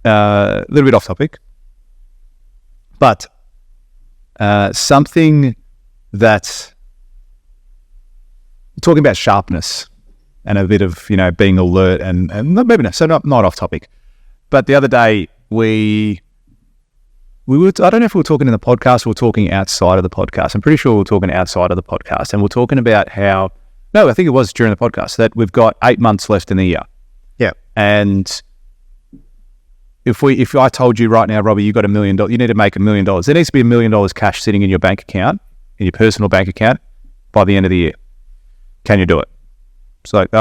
a little bit off topic, but something that, talking about sharpness and a bit of, being alert and maybe not, so not off topic. But the other day we were, I don't know if we were talking in the podcast or we were talking outside of the podcast. I'm pretty sure we were talking outside of the podcast, and we're talking about how, no, I think it was during the podcast, that we've got 8 months left in the year. Yeah. And if I told you right now, Robbie, you got $1 million, you need to make $1 million. There needs to be $1 million cash sitting in your bank account, in your personal bank account, by the end of the year. Can you do it? It's like,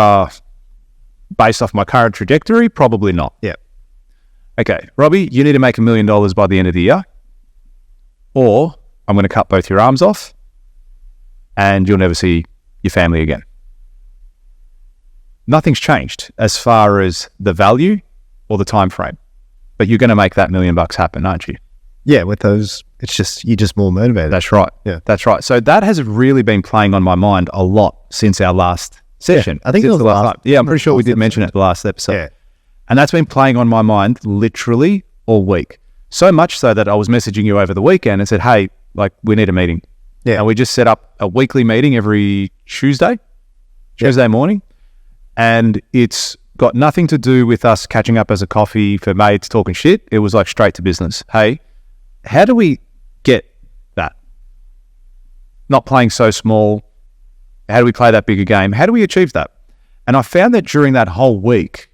based off my current trajectory, probably not. Yeah. Okay, Robbie, you need to make $1 million by the end of the year, or I'm going to cut both your arms off and you'll never see your family again. Nothing's changed as far as the value or the time frame, but you're going to make that $1 million happen, aren't you? Yeah, with those, you're just more motivated. That's right. Yeah, that's right. So that has really been playing on my mind a lot since our last session. Yeah, I think it was the last. Yeah, I'm pretty sure we did mention it the last episode. Yeah. And that's been playing on my mind literally all week. So much so that I was messaging you over the weekend and said, hey, we need a meeting. Yeah. And we just set up a weekly meeting every Tuesday morning. And it's got nothing to do with us catching up as a coffee for mates talking shit. It was straight to business. Hey, how do we get that? Not playing so small. How do we play that bigger game? How do we achieve that? And I found that during that whole week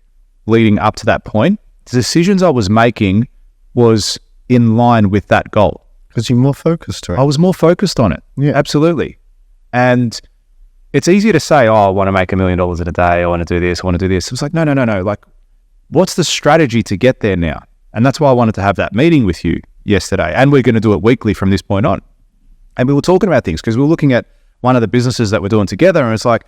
leading up to that point, the decisions I was making was in line with that goal. Because you're more focused, right? I was more focused on it. Yeah. Absolutely. And it's easier to say, I want to make $1 million in a day. I want to do this. I want to do this. It was like, no. What's the strategy to get there now? And that's why I wanted to have that meeting with you yesterday. And we're going to do it weekly from this point on. And we were talking about things because we were looking at one of the businesses that we're doing together. And it's like,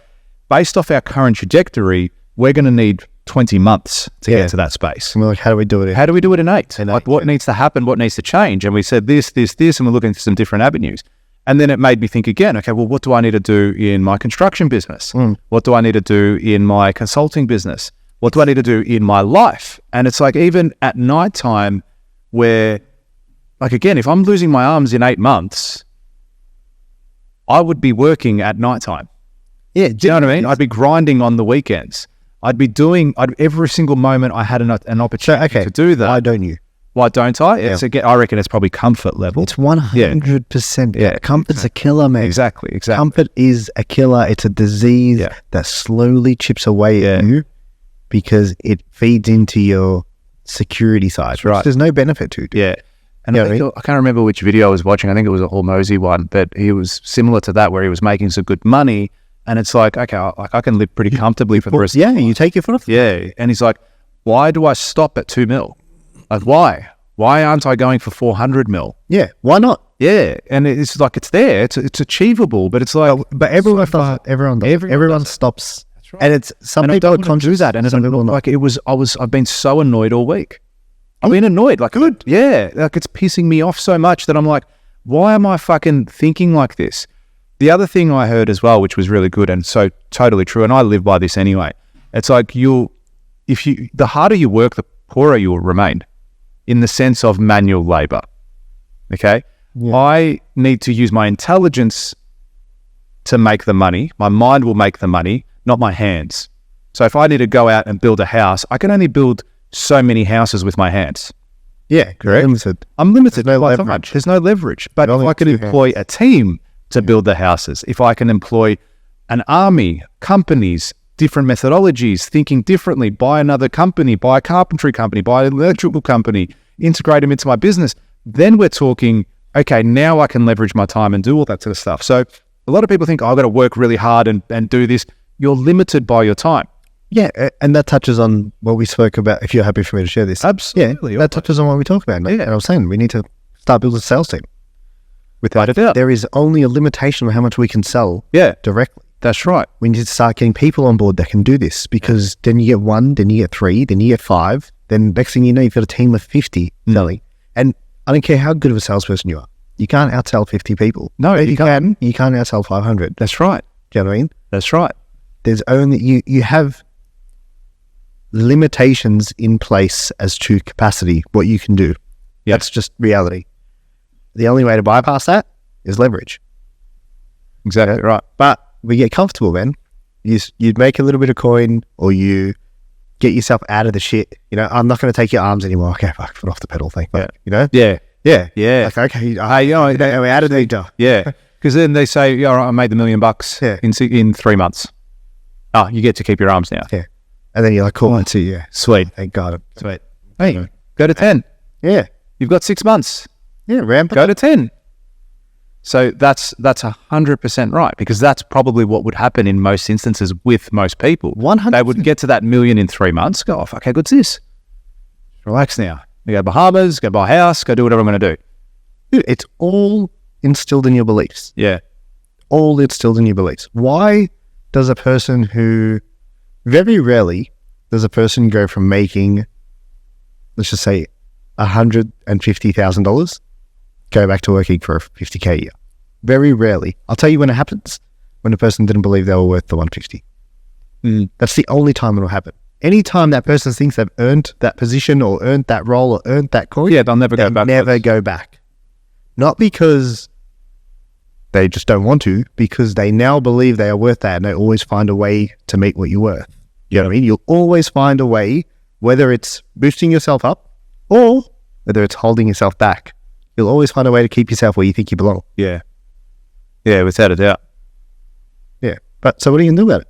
based off our current trajectory, we're going to need 20 months to get to that space. And we're like, how do we do it? How do we do it in 8? What needs to happen? What needs to change? And we said this, and we're looking for some different avenues. And then it made me think again, okay, well, what do I need to do in my construction business? What do I need to do in my consulting business? What do I need to do in my life? And it's like, even at nighttime where, again, if I'm losing my arms in 8 months, I would be working at nighttime. Yeah. Do you know what I mean? I'd be grinding on the weekends. I'd be doing every single moment I had an opportunity to do that. Why don't you? Why don't I? Yeah. I reckon it's probably comfort level. It's 100%. Yeah. Comfort's a killer, man. Exactly. Comfort is a killer. It's a disease that slowly chips away at you because it feeds into your security side. That's right. There's no benefit to. Yeah. And I can't remember which video I was watching. I think it was a Hormozy one, but he was similar to that where he was making some good money. And it's like, okay, I can live pretty comfortably for the rest of the time. You take your foot off. Yeah. And he's like, why do I stop at 2 mil? Why? Why aren't I going for 400 mil? Yeah. Why not? Yeah. And it's like, it's there. It's achievable, but it's like... But everyone stops. That's right. And it's some people can't do that. And some people not. I've been so annoyed all week. I've been annoyed. Good. Yeah. It's pissing me off so much that I'm like, why am I fucking thinking like this? The other thing I heard as well, which was really good and so totally true, and I live by this anyway, it's like the harder you work, the poorer you will remain in the sense of manual labor. Okay? Yeah. I need to use my intelligence to make the money. My mind will make the money, not my hands. So if I need to go out and build a house, I can only build so many houses with my hands. Yeah, correct. I'm limited. There's no leverage. There's no leverage. But if I can employ a team to build the houses, if I can employ an army, companies, different methodologies, thinking differently, buy another company, buy a carpentry company, buy an electrical company, integrate them into my business, then we're talking, okay, now I can leverage my time and do all that sort of stuff. So a lot of people think, I've got to work really hard and do this. You're limited by your time. Yeah, and that touches on what we spoke about, if you're happy for me to share this. Absolutely. Yeah, that touches on what we talk about. And I was saying, we need to start building a sales team. Without a doubt. There is only a limitation on how much we can sell directly. That's right. We need to start getting people on board that can do this, because then you get 1, then you get 3, then you get 5, then next thing you know, you've got a team of 50 selling. And I don't care how good of a salesperson you are. You can't outsell 50 people. No, you can't. You can't outsell 500. That's right. Do you know what I mean? That's right. There's only, you have limitations in place as to capacity, what you can do. Yep. That's just reality. The only way to bypass that is leverage. Exactly right. But we get comfortable, man. You'd make a little bit of coin, or you get yourself out of the shit. You know, I'm not going to take your arms anymore. Okay, fuck, foot off the pedal, thank you. You know? Yeah. Yeah. Yeah. Like, okay, Hey, you know, we're out of the yeah. Because then they say, yeah, all right, I made the $1 million in 3 months. Oh, you get to keep your arms now. Yeah. And then you're like, cool, that's it, yeah. Sweet. Thank God. Sweet. Hey, go to 10. Yeah. You've got 6 months. Yeah, ramp Go to 10. So that's 100% right, because that's probably what would happen in most instances with most people. 100%. They would get to that $1 million in 3 months, go, oh, fuck, how good's this? Relax now. You go to Bahamas, go buy a house, go do whatever I'm going to do. Dude, it's all instilled in your beliefs. Yeah. All instilled in your beliefs. Why does a person who, very rarely does a person go from making, let's just say, $150,000, go back to working for $50K a year? Very rarely. I'll tell you when it happens. When a person didn't believe they were worth the 150. That's the only time it'll happen. Anytime that person thinks they've earned that position or earned that role or earned that coin, Yeah, they'll never go back. never go back. Not because they just don't want to, because they now believe they are worth that, and they always find a way to meet what you're worth. You know what I mean? You'll always find a way, whether it's boosting yourself up or whether it's holding yourself back. You'll always find a way to keep yourself where you think you belong. Yeah. Yeah, without a doubt. Yeah. But so what are you going to do about it?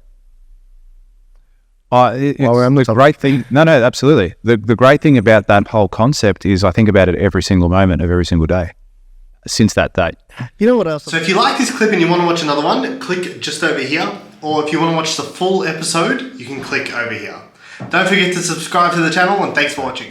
It's the great thing. No, absolutely. The great thing about that whole concept is I think about it every single moment of every single day since that date. You know what else? So if you like this clip and you want to watch another one, click just over here. Or if you want to watch the full episode, you can click over here. Don't forget to subscribe to the channel, and thanks for watching.